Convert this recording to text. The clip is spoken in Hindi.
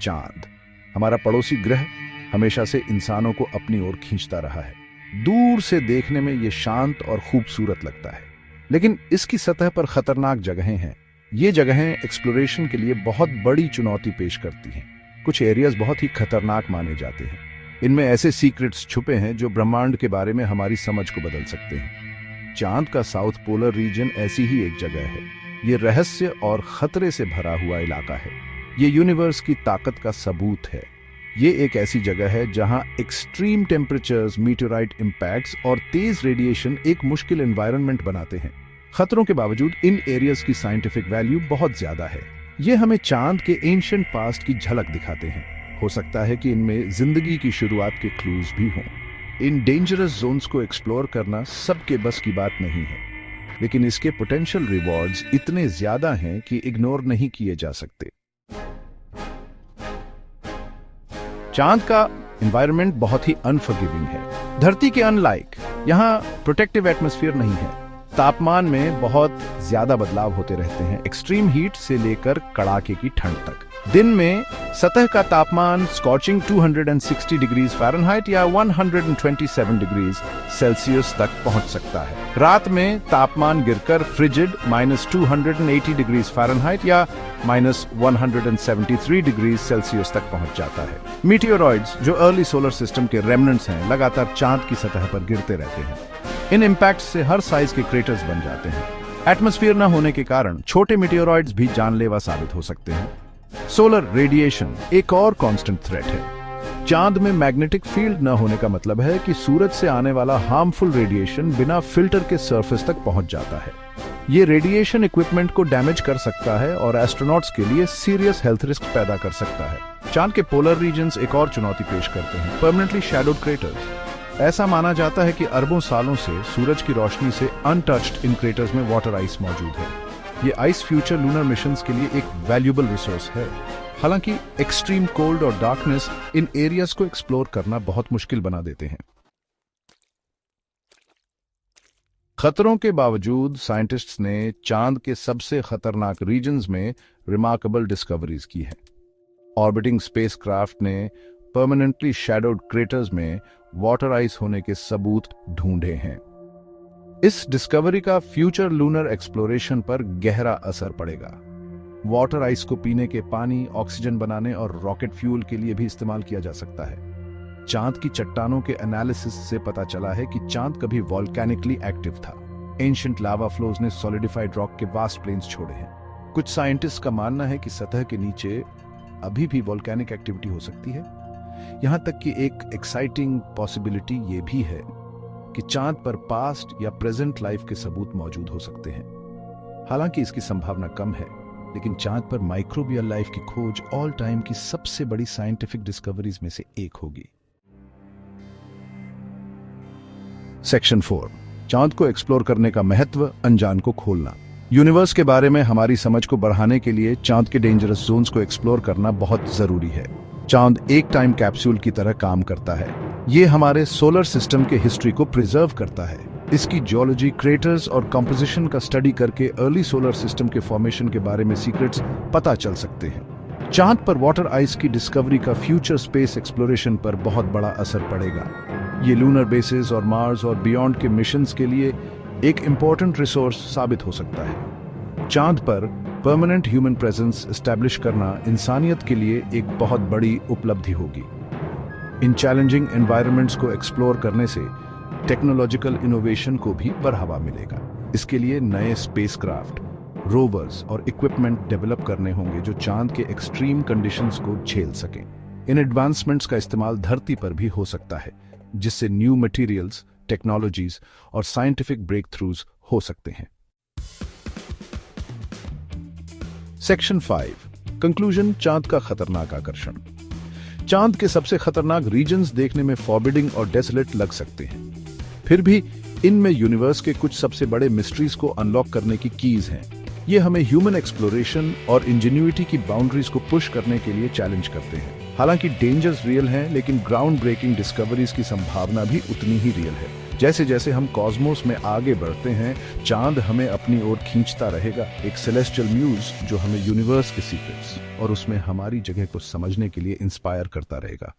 चांद, हमारा पड़ोसी ग्रह, हमेशा से इंसानों को अपनी ओर खींचता रहा है। दूर से देखने में ये शांत और खूबसूरत लगता है, लेकिन इसकी सतह पर खतरनाक जगहें हैं। ये जगहें एक्सप्लोरेशन के लिए बहुत बड़ी चुनौती पेश करती हैं। कुछ एरियाज बहुत ही खतरनाक माने जाते हैं। इनमें ऐसे सीक्रेट्स छुपे हैं जो ब्रह्मांड के बारे में हमारी समझ को बदल सकते हैं। चांद का साउथ पोलर रीजन ऐसी ही एक जगह है। ये रहस्य और खतरे से भरा हुआ इलाका है। ये यूनिवर्स की ताकत का सबूत है। ये एक ऐसी जगह है जहां एक्सट्रीम टेम्परेचर्स, मीटेओराइट इंपैक्ट्स और तेज रेडिएशन एक मुश्किल एनवायरनमेंट बनाते हैं। खतरों के बावजूद इन एरियाज की साइंटिफिक वैल्यू बहुत ज्यादा है। ये हमें चांद के एंशिएंट पास्ट की झलक दिखाते हैं। हो सकता है कि इनमें जिंदगी की शुरुआत के क्लूज भी हों। इन डेंजरस जोन्स को एक्सप्लोर करना सबके बस की बात नहीं है, लेकिन इसके पोटेंशियल रिवॉर्ड्स इतने ज्यादा हैं कि इग्नोर नहीं किए जा सकते। चांद का एनवायरनमेंट बहुत ही अनफॉरगिविंग है। धरती के अनलाइक यहां प्रोटेक्टिव एटमॉस्फेयर नहीं है। तापमान में बहुत ज्यादा बदलाव होते रहते हैं, एक्सट्रीम हीट से लेकर कड़ाके की ठंड तक। दिन में सतह का तापमान स्कॉचिंग 260 डिग्रीज फ़ारेनहाइट या 127 डिग्रीज सेल्सियस तक पहुंच सकता है। रात में तापमान गिरकर फ्रिजिड -280 डिग्रीज फ़ारेनहाइट या -173 डिग्रीज सेल्सियस तक पहुंच जाता है। मीटियोरॉइड्स, जो अर्ली सोलर सिस्टम के रेमनेंट्स हैं, लगातार चांद की सतह पर गिरते रहते हैं। इन इम्पैक्ट से हर साइज के क्रेटर्स बन जाते हैं। एटमॉस्फेयर न होने के कारण छोटे मीटियोरॉइड्स भी जानलेवा साबित हो सकते हैं। सोलर रेडिएशन एक और कांस्टेंट थ्रेट है। चांद में मैग्नेटिक फील्ड न होने का मतलब है कि सूरज से आने वाला हार्मफुल रेडिएशन बिना फिल्टर के सरफेस तक पहुंच जाता है। ये रेडिएशन इक्विपमेंट को डैमेज कर सकता है और एस्ट्रोनॉट्स के लिए सीरियस हेल्थ रिस्क पैदा कर सकता है। चांद के पोलर रीजन्स एक और चुनौती पेश करते हैं, परमानेंटली शैडोड क्रेटर्स। ऐसा माना जाता है कि अरबों सालों से सूरज की रोशनी से अनटच्ड इन क्रेटर्स में वाटर आइस मौजूद है। ये आइस फ्यूचर लूनर मिशंस के लिए एक वैल्यूएबल रिसोर्स है। हालांकि एक्सट्रीम कोल्ड और डार्कनेस इन एरियाज को एक्सप्लोर करना बहुत मुश्किल बना देते हैं। खतरों के बावजूद साइंटिस्ट्स ने चांद के सबसे खतरनाक रीजन्स में रिमार्केबल डिस्कवरीज की हैं। ऑर्बिटिंग स्पेसक्राफ्ट ने परमानेंटली शैडोड क्रेटर्स में वाटर आइस होने के सबूत ढूंढे हैं। इस डिस्कवरी का फ्यूचर लूनर एक्सप्लोरेशन पर गहरा असर पड़ेगा। वाटर आइस को पीने के पानी, ऑक्सीजन बनाने और रॉकेट फ्यूल के लिए भी इस्तेमाल किया जा सकता है। चांद की चट्टानों के एनालिसिस से पता चला है कि चांद कभी वॉल्केनिकली एक्टिव था। एंशिएंट लावा फ्लोज ने सॉलिडिफाइड रॉक के वास्ट प्लेन्स छोड़े हैं। कुछ साइंटिस्ट का मानना है कि सतह के नीचे अभी भी वॉल्केनिक एक्टिविटी हो सकती है। यहां तक कि एक एक्साइटिंग पॉसिबिलिटी ये भी है कि चांद पर पास्ट या प्रेजेंट लाइफ के सबूत मौजूद हो सकते हैं। हालांकि इसकी संभावना कम है, लेकिन चांद पर माइक्रोबियल लाइफ की खोज ऑल टाइम की सबसे बड़ी साइंटिफिक डिस्कवरीज में से एक होगी। सेक्शन 4, चांद को एक्सप्लोर करने का महत्व, अनजान को खोलना। यूनिवर्स के बारे में हमारी समझ को बढ़ाने के लिए चांद के डेंजरस जोन्स को एक्सप्लोर करना बहुत जरूरी है। चांद एक टाइम कैप्सूल की तरह काम करता है। ये हमारे सोलर सिस्टम के हिस्ट्री को प्रिजर्व करता है। इसकी जियोलॉजी, क्रेटर्स और कंपोजिशन का स्टडी करके अर्ली सोलर सिस्टम के फॉर्मेशन के बारे में सीक्रेट्स पता चल सकते हैं। चांद पर वाटर आइस की डिस्कवरी का फ्यूचर स्पेस एक्सप्लोरेशन पर बहुत बड़ा असर पड़ेगा। ये लूनर बेसिस और मार्स और बियॉन्ड के मिशंस के लिए एक इंपॉर्टेंट रिसोर्स साबित हो सकता है। चांद पर परमानेंट ह्यूमन प्रेजेंस एस्टैब्लिश करना इंसानियत के लिए एक बहुत बड़ी उपलब्धि होगी। इन चैलेंजिंग एनवायरनमेंट्स को एक्सप्लोर करने से टेक्नोलॉजिकल इनोवेशन को भी बढ़ावा मिलेगा। इसके लिए नए स्पेसक्राफ्ट, रोवर्स और इक्विपमेंट डेवलप करने होंगे जो चांद के एक्सट्रीम कंडीशंस को झेल सकें। इन एडवांसमेंट्स का इस्तेमाल धरती पर भी हो सकता है, जिससे न्यू मटेरियल्स, टेक्नोलॉजीज और साइंटिफिक ब्रेक थ्रूज हो सकते हैं। सेक्शन 5, कंक्लूजन, चांद का खतरनाक आकर्षण। चांद के सबसे खतरनाक रीजन्स देखने में फॉरबिडिंग और डेसोलेट लग सकते हैं, फिर भी इनमें यूनिवर्स के कुछ सबसे बड़े मिस्ट्रीज को अनलॉक करने की कीज हैं। ये हमें ह्यूमन एक्सप्लोरेशन और इंजेन्युइटी की बाउंड्रीज को पुश करने के लिए चैलेंज करते हैं। हालांकि डेंजर्स रियल हैं, लेकिन ग्राउंड ब्रेकिंग डिस्कवरीज की संभावना भी उतनी ही रियल है। जैसे जैसे हम कॉस्मोस में आगे बढ़ते हैं, चांद हमें अपनी ओर खींचता रहेगा, एक सेलेस्टियल म्यूज जो हमें यूनिवर्स के सीक्रेट्स और उसमें हमारी जगह को समझने के लिए इंस्पायर करता रहेगा।